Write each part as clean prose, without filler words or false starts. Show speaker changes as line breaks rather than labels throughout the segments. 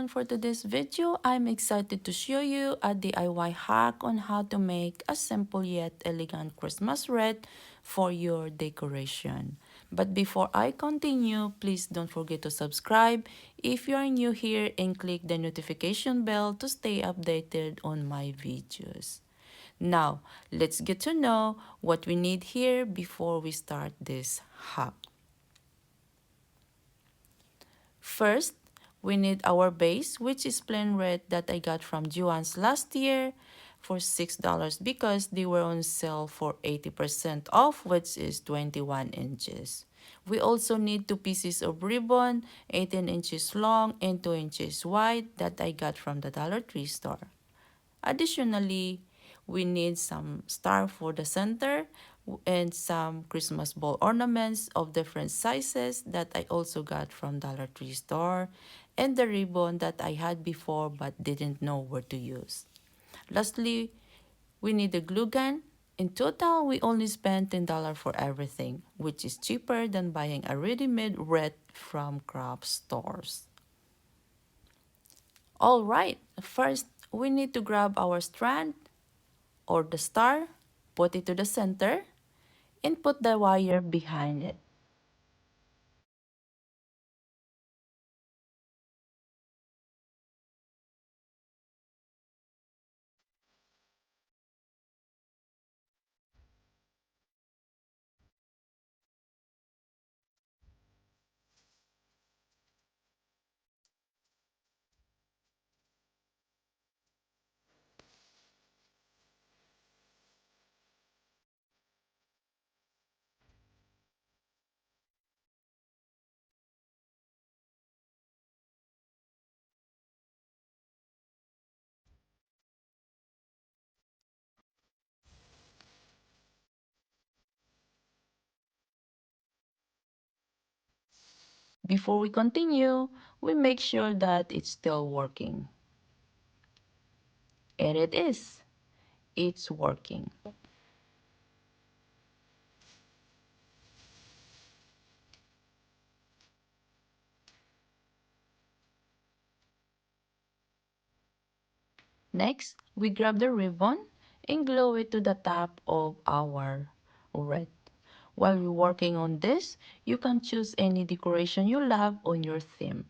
everyone, for today's video, I'm excited to show you a DIY hack on how to make a simple yet elegant Christmas wreath for your decoration. But before I continue, please don't forget to subscribe if you are new here and click the notification bell to stay updated on my videos. Now, let's get to know what we need here before we start this hack. First, we need our base, which is plain red that I got from Juan's last year for $6 because they were on sale for 80% off, which is 21 inches. We also need 2 pieces of ribbon, 18 inches long and 2 inches wide that I got from the Dollar Tree store. Additionally, we need some star for the center and some Christmas ball ornaments of different sizes that I also got from Dollar Tree store, and the ribbon that I had before but didn't know where to use. Lastly, we need a glue gun. In total, we only spent $10 for everything, which is cheaper than buying a ready-made wreath from craft stores. Alright, first we need to grab our strand or the star, put it to the center, and put the wire behind it. Before we continue, we make sure that it's still working. And it is. It's working. Next, we grab the ribbon and glue it to the top of our wreath. While we're working on this, you can choose any decoration you love on your theme.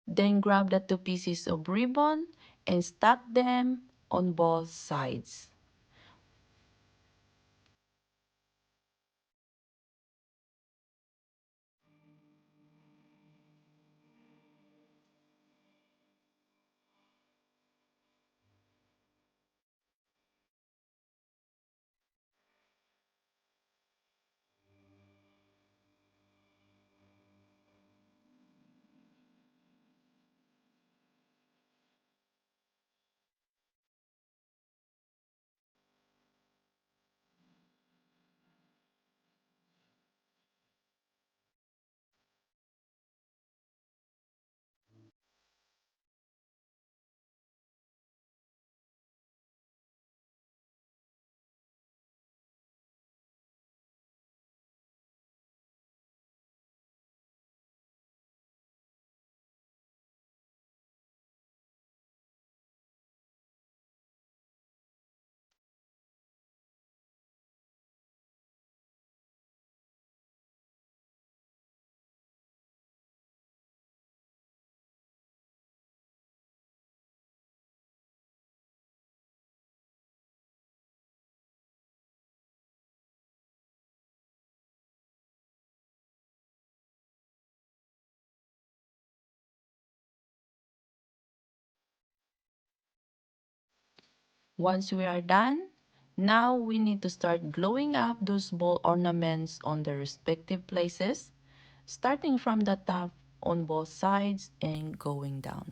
Then grab the 2 pieces of ribbon and stack them on both sides. Once we are done, Now we need to start gluing up those ball ornaments on their respective places, starting from the top on both sides and going down.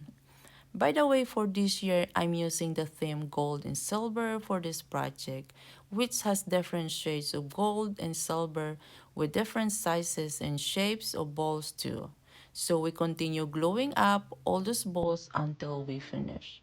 By the way, for this year, I'm using the theme gold and silver for this project, which has different shades of gold and silver with different sizes and shapes of balls too. So we continue gluing up all those balls until we finish.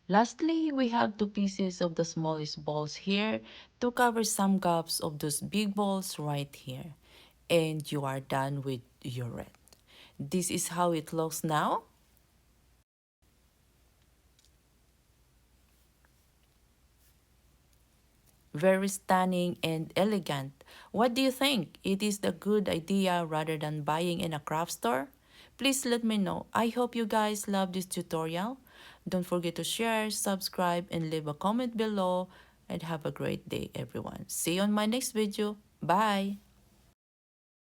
Lastly, we have two pieces of the smallest balls here to cover some gaps of those big balls right here. And you are done with your red. This is how it looks now. Very stunning and elegant. What do you think? It is a good idea rather than buying in a craft store? Please let me know. I hope you guys love this tutorial. Don't forget to share, subscribe, and leave a comment below. And have a great day, everyone. See you on my next video. Bye!